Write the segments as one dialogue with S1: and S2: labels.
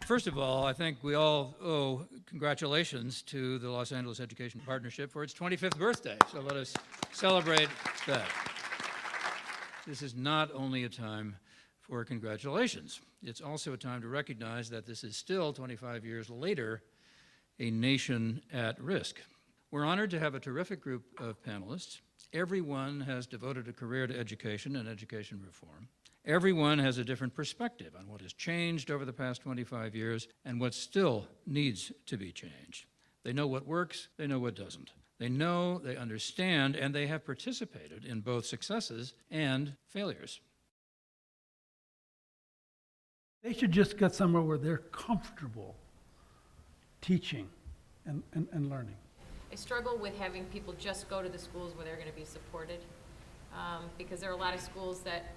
S1: First of all, I think we all owe congratulations to the Los Angeles Education Partnership for its 25th birthday. So let us celebrate that. This is not only a time for congratulations. It's also a time to recognize that this is still, 25 years later, a nation at risk. We're honored to have a terrific group of panelists. Everyone has devoted a career to education and education reform. Everyone has a different perspective on what has changed over the past 25 years and what still needs to be changed. They know what works, they know what doesn't. They know, they understand, and they have participated in both successes and failures.
S2: They should just get somewhere where they're comfortable teaching and learning.
S3: I struggle with having people just go to the schools where they're going to be supported, because there are a lot of schools that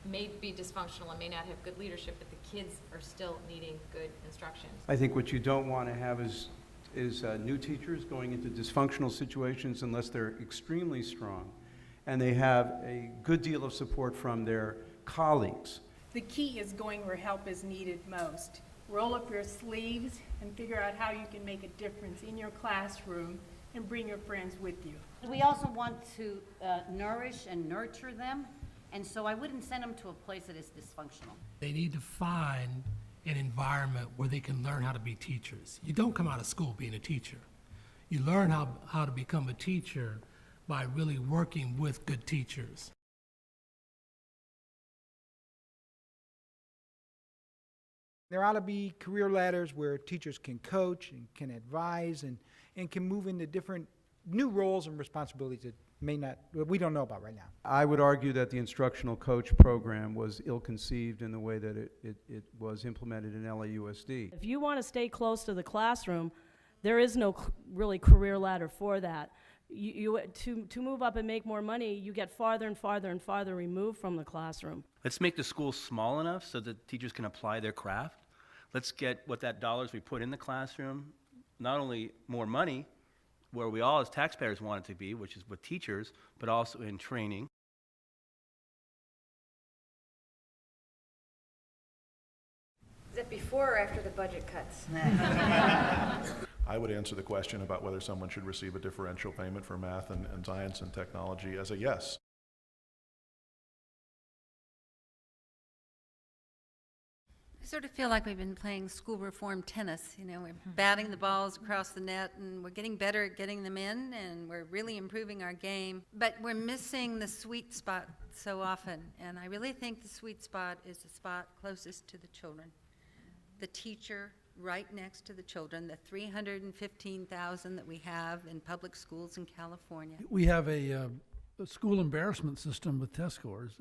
S3: may be dysfunctional and may not have good leadership, but the kids are still needing good instruction.
S4: I think what you don't want to have is new teachers going into dysfunctional situations unless they're extremely strong and they have a good deal of support from their colleagues.
S5: The key is going where help is needed most. Roll up your sleeves and figure out how you can make a difference in your classroom and bring your friends with you.
S6: We also want to nourish and nurture them, and so I wouldn't send them to a place that is dysfunctional.
S7: They need to find an environment where they can learn how to be teachers. You don't come out of school being a teacher. You learn how to become a teacher by really working with good teachers.
S8: There ought to be career ladders where teachers can coach and can advise and can move into different new roles and responsibilities that we don't know about right now.
S4: I would argue that the instructional coach program was ill-conceived in the way that it was implemented in LAUSD.
S9: If you want to stay close to the classroom, there is no really career ladder for that. To move up and make more money, you get farther and farther and farther removed from the classroom.
S10: Let's make the schools small enough so that teachers can apply their craft. Let's get what that dollars we put in the classroom, not only more money, where we all as taxpayers want it to be, which is with teachers, but also in training.
S11: Is it before or after the budget cuts?
S12: I would answer the question about whether someone should receive a differential payment for math and science and technology as a yes.
S13: I sort of feel like we've been playing school reform tennis. You know, we're batting the balls across the net, and we're getting better at getting them in, and we're really improving our game. But we're missing the sweet spot so often, and I really think the sweet spot is the spot closest to the children. The teacher right next to the children, the 315,000 that we have in public schools in California.
S2: We have a school embarrassment system with test scores,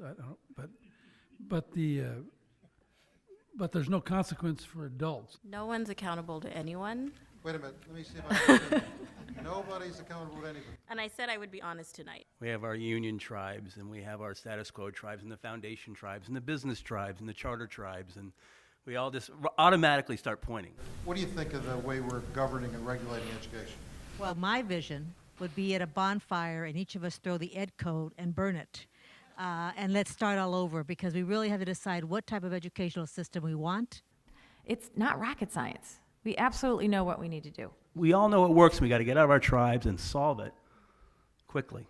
S2: but there's no consequence for adults.
S14: No one's accountable to anyone.
S15: Wait a minute, let me see if I can. Nobody's accountable to anything.
S14: And I said I would be honest tonight.
S10: We have our union tribes, and we have our status quo tribes, and the foundation tribes, and the business tribes, and the charter tribes, and we all just automatically start pointing.
S15: What do you think of the way we're governing and regulating education?
S16: Well, my vision would be at a bonfire and each of us throw the ed code and burn it. And let's start all over, because we really have to decide what type of educational system we want.
S17: It's not rocket science. We absolutely know what we need to do.
S10: We all know it works, and we got to get out of our tribes and solve it quickly.